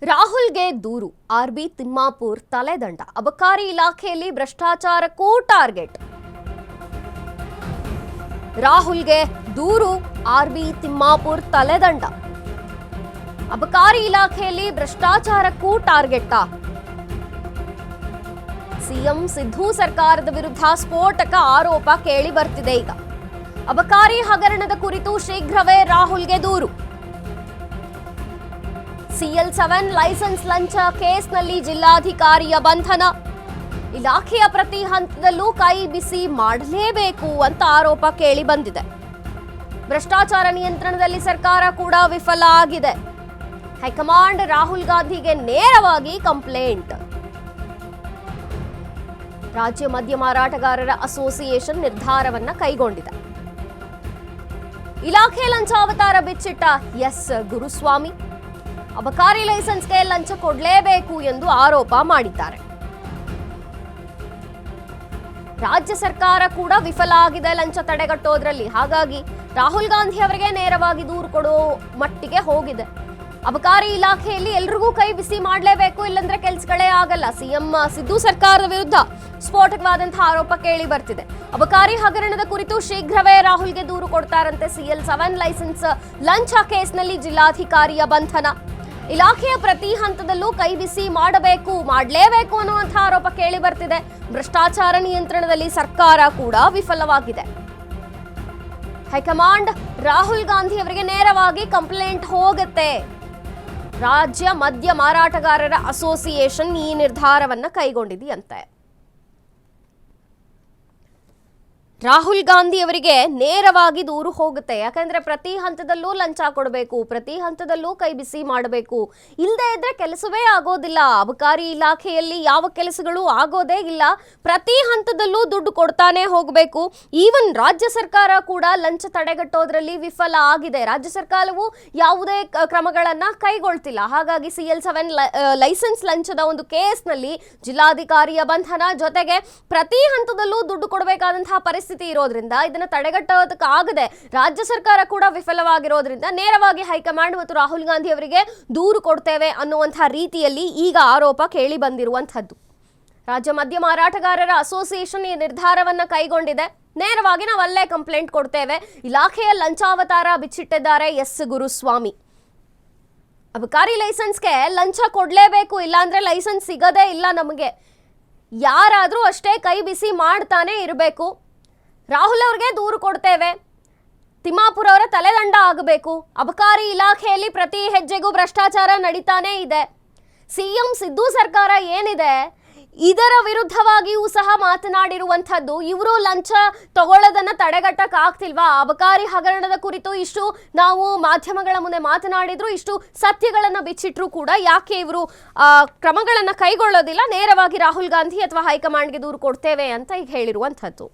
ರಾಹುಲ್ಗೆ ದೂರು, ಆರ್ಬಿ ತಿಮ್ಮಾಪುರ್ ತಲೆದಂಡ. ಅಬಕಾರಿ ಇಲಾಖೆಯಲ್ಲಿ ಭ್ರಷ್ಟಾಚಾರಕ್ಕೂ ಟಾರ್ಗೆಟ್. ರಾಹುಲ್ಗೆ ದೂರು, ಆರ್ಬಿ ತಿಮ್ಮಾಪುರ್ ತಲೆದಂಡ. ಅಬಕಾರಿ ಇಲಾಖೆಯಲ್ಲಿ ಭ್ರಷ್ಟಾಚಾರಕ್ಕೂ ಟಾರ್ಗೆಟ್. ಸಿಎಂ ಸಿದ್ದು ಸರ್ಕಾರದ ವಿರುದ್ಧ ಸ್ಫೋಟಕ ಆರೋಪ ಕೇಳಿ ಬರ್ತಿದೆ. ಈಗ ಅಬಕಾರಿ ಹಗರಣದ ಕುರಿತು ಶೀಘ್ರವೇ ರಾಹುಲ್ಗೆ ದೂರು. CL7 ಲೈಸೆನ್ಸ್ ಲಂಚ ಕೇಸ್ನಲ್ಲಿ ಜಿಲ್ಲಾಧಿಕಾರಿಯ ಬಂಧನ. ಇಲಾಖೆಯ ಪ್ರತಿ ಹಂತದಲ್ಲೂ ಕೈ ಬಿಸಿ ಮಾಡಲೇಬೇಕು ಅಂತ ಆರೋಪ ಕೇಳಿ ಬಂದಿದೆ. ಭ್ರಷ್ಟಾಚಾರ ನಿಯಂತ್ರಣದಲ್ಲಿ ಸರ್ಕಾರ ಕೂಡ ವಿಫಲ ಆಗಿದೆ. ಹೈಕಮಾಂಡ್ ರಾಹುಲ್ ಗಾಂಧಿಗೆ ನೇರವಾಗಿ ಕಂಪ್ಲೇಂಟ್. ರಾಜ್ಯ ಮದ್ಯ ಮಾರಾಟಗಾರರ ಅಸೋಸಿಯೇಷನ್ ನಿರ್ಧಾರವನ್ನ ಕೈಗೊಂಡಿದೆ. ಇಲಾಖೆ ಲಂಚಾವತಾರ ಬಿಚ್ಚಿಟ್ಟ ಎಸ್ ಗುರುಸ್ವಾಮಿ ಅಬಕಾರಿ ಲೈಸೆನ್ಸ್ಗೆ ಲಂಚ ಕೊಡಲೇಬೇಕು ಎಂದು ಆರೋಪ ಮಾಡಿದ್ದಾರೆ. ರಾಜ್ಯ ಸರ್ಕಾರ ಕೂಡ ವಿಫಲ ಆಗಿದೆ ಲಂಚ ತಡೆಗಟ್ಟೋದ್ರಲ್ಲಿ. ಹಾಗಾಗಿ ರಾಹುಲ್ ಗಾಂಧಿ ಅವರಿಗೆ ನೇರವಾಗಿ ದೂರು ಕೊಡೋ ಮಟ್ಟಿಗೆ ಹೋಗಿದೆ. ಅಬಕಾರಿ ಇಲಾಖೆಯಲ್ಲಿ ಎಲ್ರಿಗೂ ಕೈ ಬಿಸಿ ಮಾಡಲೇಬೇಕು, ಇಲ್ಲಂದ್ರೆ ಕೆಲಸಗಳೇ ಆಗಲ್ಲ. ಸಿಎಂ ಸಿದ್ದು ಸರ್ಕಾರದ ವಿರುದ್ಧ ಸ್ಫೋಟಕವಾದಂತಹ ಆರೋಪ ಕೇಳಿ ಬರ್ತಿದೆ. ಅಬಕಾರಿ ಹಗರಣದ ಕುರಿತು ಶೀಘ್ರವೇ ರಾಹುಲ್ಗೆ ದೂರು ಕೊಡ್ತಾರಂತೆ. CL7 ಲೈಸೆನ್ಸ್ ಲಂಚ ಕೇಸ್ನಲ್ಲಿ ಜಿಲ್ಲಾಧಿಕಾರಿಯ ಬಂಧನ. ಇಲಾಖೆಯ ಪ್ರತಿ ಹಂತದಲ್ಲೂ ಕೈ ಬಿಸಿ ಮಾಡಲೇಬೇಕು ಅನ್ನುವಂತಹ ಆರೋಪ ಕೇಳಿ ಬರ್ತಿದೆ. ಭ್ರಷ್ಟಾಚಾರ ನಿಯಂತ್ರಣದಲ್ಲಿ ಸರ್ಕಾರ ಕೂಡ ವಿಫಲವಾಗಿದೆ. ಹೈಕಮಾಂಡ್ ರಾಹುಲ್ ಗಾಂಧಿ ಅವರಿಗೆ ನೇರವಾಗಿ ಕಂಪ್ಲೇಂಟ್ ಹೋಗುತ್ತೆ. ರಾಜ್ಯ ಮದ್ಯ ಮಾರಾಟಗಾರರ ಅಸೋಸಿಯೇಷನ್ ಈ ನಿರ್ಧಾರವನ್ನ ಕೈಗೊಂಡಿದೆಯಂತೆ. ರಾಹುಲ್ ಗಾಂಧಿ ಅವರಿಗೆ ನೇರವಾಗಿ ದೂರು ಹೋಗುತ್ತೆ. ಯಾಕಂದ್ರೆ ಪ್ರತಿ ಹಂತದಲ್ಲೂ ಲಂಚ ಕೊಡಬೇಕು, ಪ್ರತಿ ಹಂತದಲ್ಲೂ ಕೈ ಬಿಸಿ ಮಾಡಬೇಕು. ಇಲ್ಲದೆ ಇದ್ರೆ ಕೆಲಸವೇ ಆಗೋದಿಲ್ಲ. ಅಬಕಾರಿ ಇಲಾಖೆಯಲ್ಲಿ ಯಾವ ಕೆಲಸಗಳು ಆಗೋದೇ ಇಲ್ಲ. ಪ್ರತಿ ಹಂತದಲ್ಲೂ ದುಡ್ಡು ಕೊಡ್ತಾನೆ ಹೋಗಬೇಕು. ಈವನ್ ರಾಜ್ಯ ಸರ್ಕಾರ ಕೂಡ ಲಂಚ ತಡೆಗಟ್ಟೋದ್ರಲ್ಲಿ ವಿಫಲ ಆಗಿದೆ. ರಾಜ್ಯ ಸರ್ಕಾರವು ಯಾವುದೇ ಕ್ರಮಗಳನ್ನ ಕೈಗೊಳ್ತಿಲ್ಲ. ಹಾಗಾಗಿ CL7 ಲೈಸೆನ್ಸ್ ಲಂಚದ ಒಂದು ಕೇಸ್ನಲ್ಲಿ ಜಿಲ್ಲಾಧಿಕಾರಿಯ ಬಂಧನ, ಜೊತೆಗೆ ಪ್ರತಿ ಹಂತದಲ್ಲೂ ದುಡ್ಡು ಕೊಡಬೇಕಾದಂತಹ ಪರಿಸ್ಥಿತಿ ಇರೋದ್ರಿಂದ ಇದನ್ನ ತಡೆಗಟ್ಟೋದಕ್ಕಾಗದೆ ರಾಜ್ಯ ಸರ್ಕಾರ ಕೂಡ ವಿಫಲವಾಗಿರೋದ್ರಿಂದ ನೇರವಾಗಿ ಹೈಕಮಾಂಡ್ ಮತ್ತು ರಾಹುಲ್ ಗಾಂಧಿ ಅವರಿಗೆ ದೂರು ಕೊಡ್ತೇವೆ ಅನ್ನುವಂತಹ ರೀತಿಯಲ್ಲಿ ಈಗ ಆರೋಪ ಕೇಳಿ ಬಂದಿರುವಂತಹದ್ದು. ರಾಜ್ಯ ಮದ್ಯ ಮಾರಾಟಗಾರರ ಅಸೋಸಿಯೇಷನ್ ಈ ನಿರ್ಧಾರವನ್ನ ಕೈಗೊಂಡಿದೆ. ನೇರವಾಗಿ ನಾವು ಅಲ್ಲೇ ಕಂಪ್ಲೇಂಟ್ ಕೊಡ್ತೇವೆ. ಇಲಾಖೆಯ ಲಂಚಾವತಾರ ಬಿಚ್ಚಿಟ್ಟಿದ್ದಾರೆ ಎಸ್ ಗುರುಸ್ವಾಮಿ. ಅಬಕಾರಿ ಲೈಸೆನ್ಸ್ಗೆ ಲಂಚ ಕೊಡಲೇಬೇಕು, ಇಲ್ಲಾಂದ್ರೆ ಲೈಸೆನ್ಸ್ ಸಿಗದೇ ಇಲ್ಲ ನಮಗೆ. ಯಾರಾದರೂ ಅಷ್ಟೇ ಕೈ ಬಿಸಿ ಮಾಡ್ತಾನೆ ಇರಬೇಕು. ರಾಹುಲ್ ಅವ್ರಿಗೆ ದೂರು ಕೊಡ್ತೇವೆ. ತಿಮ್ಮಾಪುರ್ ಅವರ ತಲೆದಂಡ ಆಗಬೇಕು. ಅಬಕಾರಿ ಇಲಾಖೆಯಲ್ಲಿ ಪ್ರತಿ ಹೆಜ್ಜೆಗೂ ಭ್ರಷ್ಟಾಚಾರ ನಡೀತಾನೆ ಇದೆ. ಸಿಎಂ ಸಿದ್ದು ಸರ್ಕಾರ ಏನಿದೆ ಇದರ ವಿರುದ್ಧವಾಗಿಯೂ ಸಹ ಮಾತನಾಡಿರುವಂಥದ್ದು. ಇವರು ಲಂಚ ತಗೊಳ್ಳೋದನ್ನ ತಡೆಗಟ್ಟಕ್ ಆಗ್ತಿಲ್ವಾ? ಅಬಕಾರಿ ಹಗರಣದ ಕುರಿತು ಇಷ್ಟು ನಾವು ಮಾಧ್ಯಮಗಳ ಮುಂದೆ ಮಾತನಾಡಿದ್ರು, ಇಷ್ಟು ಸತ್ಯಗಳನ್ನ ಬಿಚ್ಚಿಟ್ರು ಕೂಡ ಯಾಕೆ ಇವರು ಕ್ರಮಗಳನ್ನ ಕೈಗೊಳ್ಳೋದಿಲ್ಲ? ನೇರವಾಗಿ ರಾಹುಲ್ ಗಾಂಧಿ ಅಥವಾ ಹೈಕಮಾಂಡ್ಗೆ ದೂರು ಕೊಡ್ತೇವೆ ಅಂತ ಈಗ ಹೇಳಿರುವಂಥದ್ದು.